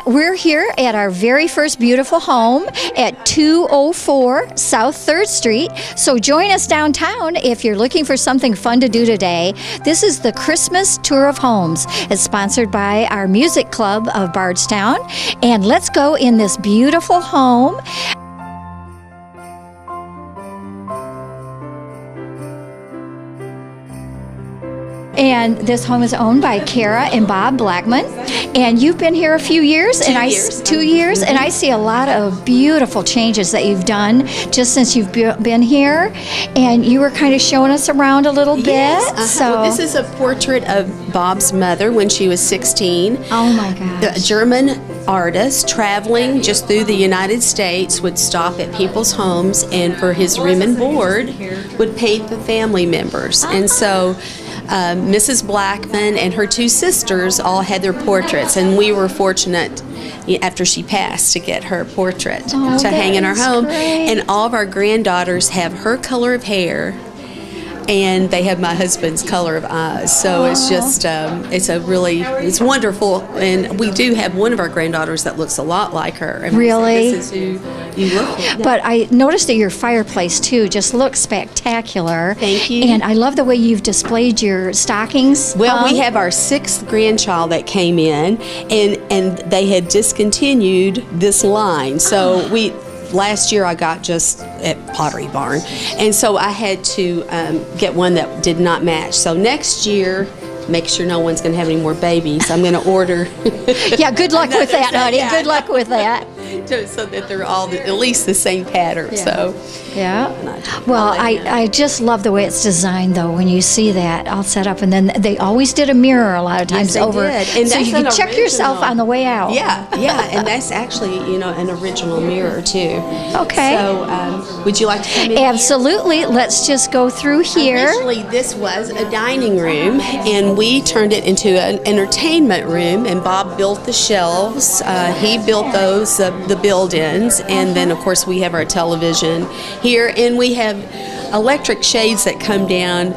we're here at our very first beautiful home at 204 South 3rd Street. So join us downtown if you're looking for something fun to do today. This is the Christmas Tour of Homes. It's sponsored by our music club of Bardstown. And let's go in this beautiful home. And this home is owned by Kara and Bob Blackman. And you've been here a few years, 2 years, and I see a lot of beautiful changes that you've done just since you've been here. And you were kind of showing us around a little bit. Yes, So well, this is a portrait of Bob's mother when she was 16. Oh my gosh. The German artist traveling just through the United States would stop at people's homes and for his room and board would paint the family members. And so Mrs. Blackman and her two sisters all had their portraits, and we were fortunate after she passed to get her portrait to hang in our home. Great. And all of our granddaughters have her color of hair, and they have my husband's color of eyes. So it's just, it's wonderful. And we do have one of our granddaughters that looks a lot like her. And Really? This is who you look like. But I noticed that your fireplace, too, just looks spectacular. Thank you. And I love the way you've displayed your stockings. Well, we have our 6th grandchild that came in, and they had discontinued this line. So last year I got just at Pottery Barn, and so I had to get one that did not match. So next year, make sure no one's going to have any more babies. I'm going to order. Yeah, good luck with that, honey. Yeah. Good luck with that. So that they're all at least the same pattern. Yeah. So, Yeah. Well, I just love the way it's designed, though, when you see that all set up. And then they always did a mirror a lot of times they over. did. And so that's you can an check yourself original. on the way out. Yeah, and that's actually, an original mirror, too. Okay. So, would you like to come in? Absolutely. Let's just go through here. Originally, this was a dining room, and we turned it into an entertainment room, and Bob built the shelves. He built those, the build-ins, and then, of course, we have our television here, and we have electric shades that come down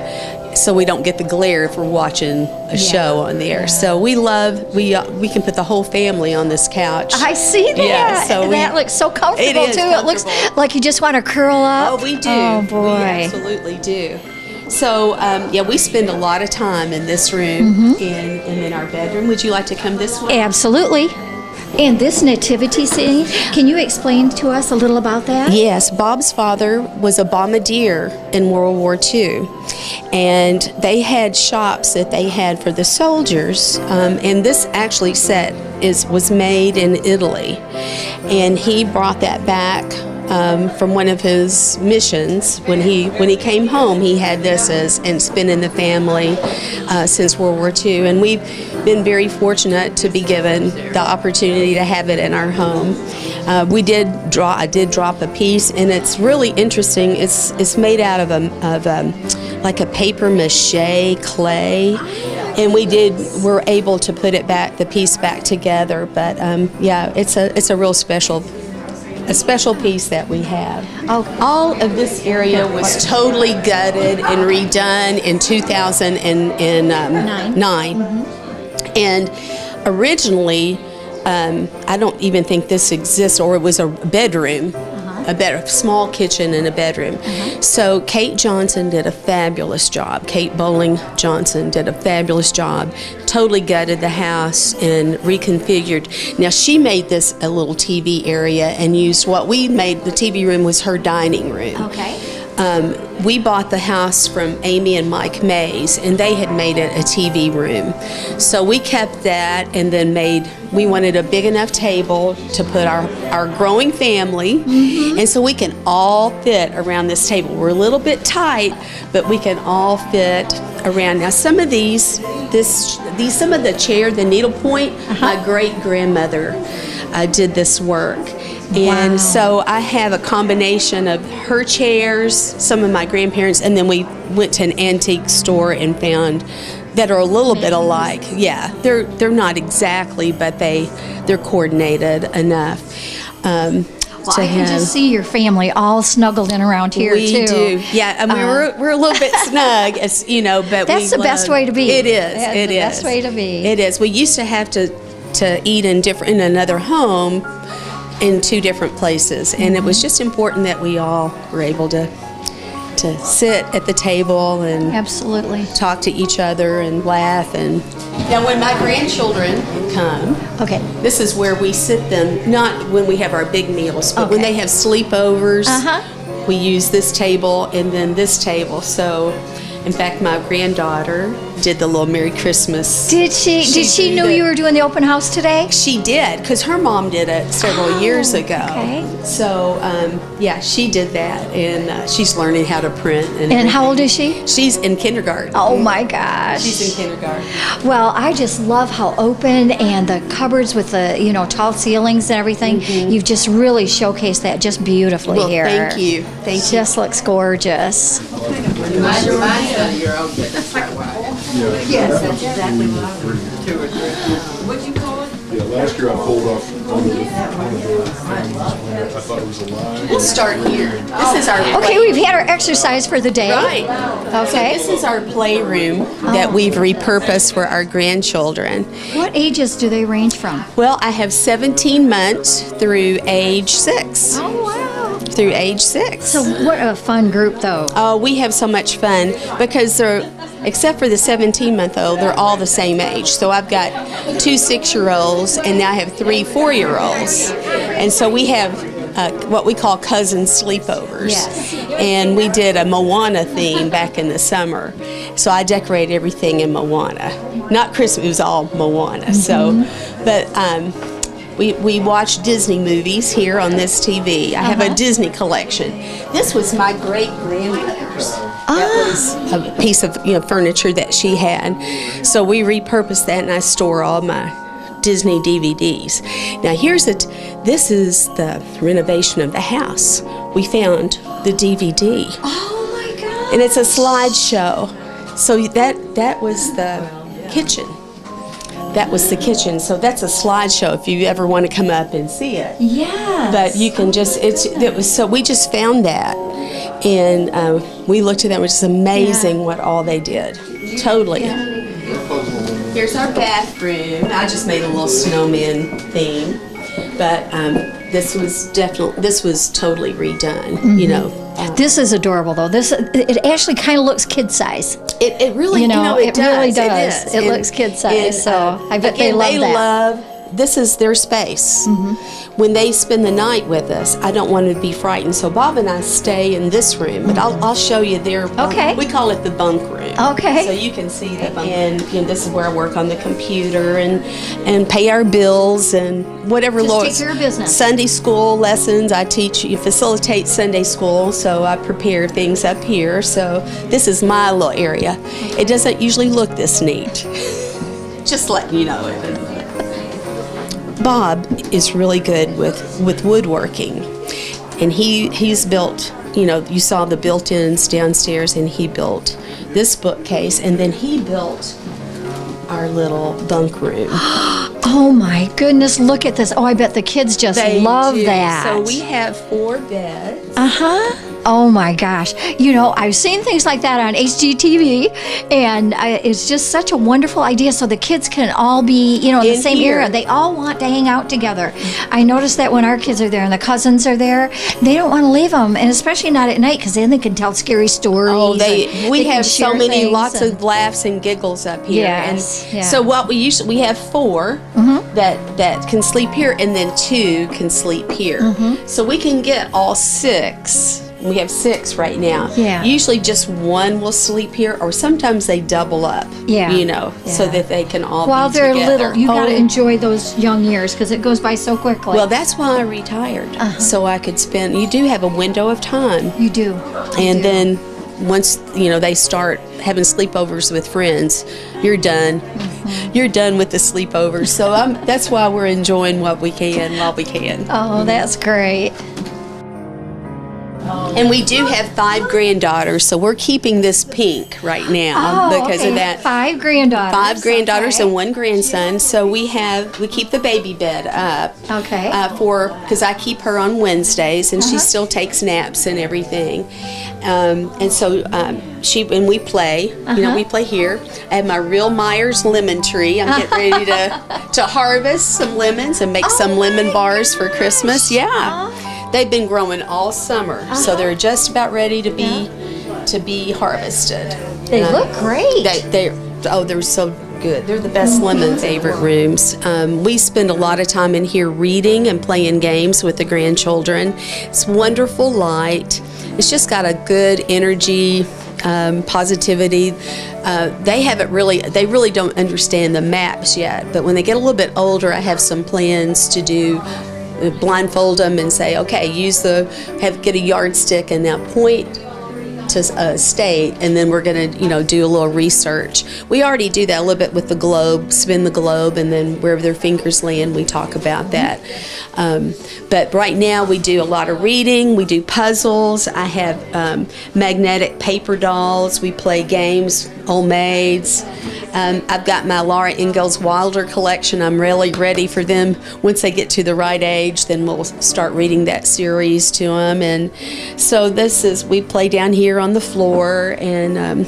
so we don't get the glare if we're watching a show on there. So we can put the whole family on this couch. I see that. Yeah, so that looks so comfortable, It is too. It looks comfortable. like you just want to curl up. Oh, we do. Oh, boy. We absolutely do. So, we spend a lot of time in this room and in our bedroom. Would you like to come this way? Absolutely. And this nativity scene, can you explain to us a little about that? Yes, Bob's father was a bombardier in World War II, and they had shops that they had for the soldiers, and this actually set was made in Italy, and he brought that back from one of his missions. When he came home, he had this and it's been in the family since World War II, and we've been very fortunate to be given the opportunity to have it in our home. I did drop a piece, and it's really interesting. It's made out of like a paper mache clay, and we're able to put the piece back together. But it's a real special piece that we have. Okay. All of this area was totally gutted and redone in 2009. And originally, I don't even think this exists, or it was a bedroom, a small kitchen and a bedroom. So Kate Johnson did a fabulous job. Kate Bowling Johnson did a fabulous job. Totally gutted the house and reconfigured. Now she made this a little TV area and used what we made. The TV room was her dining room. Okay. We bought the house from Amy and Mike Mays, and they had made it a TV room. So we kept that, and then we wanted a big enough table to put our growing family, and so we can all fit around this table. We're a little bit tight, but we can all fit around. Now some of some of the chair, the needlepoint, my great-grandmother did this work. And so I have a combination of her chairs, some of my grandparents, and then we went to an antique store and found that are a little bit alike. Yeah, they're not exactly, but they're coordinated enough. Well, I can just see your family all snuggled in around here, too. We do. Yeah, I mean, we're a little bit snug, but that's the best way to be. It is. That's the best way to be. It is. We used to have to to eat in another home in 2 different places, and it was just important that we all were able to sit at the table and Absolutely. talk to each other and laugh. And now when my grandchildren come, Okay. this is where we sit them, not when we have our big meals, but when Okay. they have sleepovers, Uh-huh. we use this table and then this table. So in fact, my granddaughter did the little Merry Christmas. Did she know you were doing the open house today? She did, because her mom did it several years ago. Okay. So, yeah, she did that, and she's learning how to print. And how old is she? She's in kindergarten. Oh my gosh. She's in kindergarten. Well, I just love how open and the cupboards with the, tall ceilings and everything. You've just really showcased that just beautifully Well, here. thank you. Thank you. Just looks gorgeous. Yes, that's exactly what I was. What'd you call it? Yeah, last year I pulled off one of the I thought it was a line. We'll start here. This is our Okay, we've had our exercise for the day. Right. Okay. So this is our playroom that we've repurposed for our grandchildren. What ages do they range from? Well, I have 17 months through age 6. Oh, wow. Through age 6. So what a fun group, though. Oh, we have so much fun because they're, except for the 17-month-old, they're all the same age. So I've got 2 6-year-olds, and now I have 3 4-year-olds. And so we have what we call cousin sleepovers. Yes. And we did a Moana theme back in the summer. So I decorated everything in Moana. Not Christmas, it was all Moana. So, but we watch Disney movies here on this TV. I have a Disney collection. This was my great-grandmother's. That was a piece of furniture that she had. So we repurposed that, and I store all my Disney DVDs. Now this is the renovation of the house. We found the DVD. Oh, my God. And it's a slideshow. So that was the kitchen. That was the kitchen. So that's a slideshow if you ever want to come up and see it. Yes. But you can just, we just found that. And we looked at that, which is amazing what all they did. Totally. Here's our bathroom. I just made a little snowman theme. But this was totally redone, This is adorable, though. It actually kind of looks kid size. It really, it does. really does. It is. It looks kid size. So I bet again, they love that. This is their space. When they spend the night with us, I don't want to be frightened. So Bob and I stay in this room, but I'll show you their bunk. Okay. We call it the bunk room. Okay. So you can see the bunk. And this is where I work on the computer and pay our bills and whatever. Just Lord, take care of business. Sunday school lessons. I facilitate Sunday school, so I prepare things up here. So this is my little area. It doesn't usually look this neat. Just letting you know it. Bob is really good with woodworking, and he's built, you saw the built-ins downstairs, and he built this bookcase, and then he built our little bunk room. Oh my goodness, look at this. Oh, I bet the kids just love do. that. So we have 4 beds. Oh my gosh. I've seen things like that on HGTV, and it's just such a wonderful idea so the kids can all be, in the same here. area. They all want to hang out together. I noticed that when our kids are there and the cousins are there, they don't want to leave them, and especially not at night because then they can tell scary stories. Oh, we can have so share many, things lots of laughs and giggles up here. Yes, And yeah. so what we have 4 that can sleep here, and then 2 can sleep here. So we can get all 6. We have 6 right now. Yeah. Usually just 1 will sleep here, or sometimes they double up. Yeah. So that they can all While be they're together. little, you got to enjoy those young years because it goes by so quickly. Well, that's why I retired, so I could spend. You do have a window of time, you do. and then once they start having sleepovers with friends, you're done. You're done with the sleepovers. So that's why we're enjoying what we can while we can. Oh, that's great. And we do have 5 granddaughters, so we're keeping this pink right now because of that. 5 granddaughters. 5 granddaughters okay. and 1 grandson. So we keep the baby bed up. Okay. Because I keep her on Wednesdays, and she still takes naps and everything. And so when we play, we play here. I have my real Myers lemon tree. I'm getting ready to harvest some lemons and make some lemon bars for Christmas. Yeah. They've been growing all summer, so they're just about ready to be harvested. They look great. They're so good. They're the best lemon favorite rooms. We spend a lot of time in here reading and playing games with the grandchildren. It's wonderful light. It's just got a good energy, positivity. They really don't understand the maps yet, but when they get a little bit older, I have some plans to do. Blindfold them and say, okay, get a yardstick and now point to a state, and then we're going to do a little research. We already do that a little bit with the globe, spin the globe, and then wherever their fingers land, we talk about that. But right now we do a lot of reading, we do puzzles. I have magnetic paper dolls. We play games, old maids. I've got my Laura Ingalls Wilder collection. I'm really ready for them. Once they get to the right age, then we'll start reading that series to them. And so we play down here on the floor, and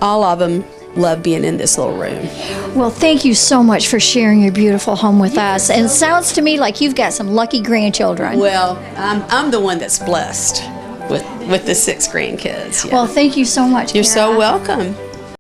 all of them love being in this little room. Well, thank you so much for sharing your beautiful home with us. And it sounds to me like you've got some lucky grandchildren. Well, I'm the one that's blessed with the 6 grandkids. Yeah. Well, thank you so much, You're Kara. so welcome.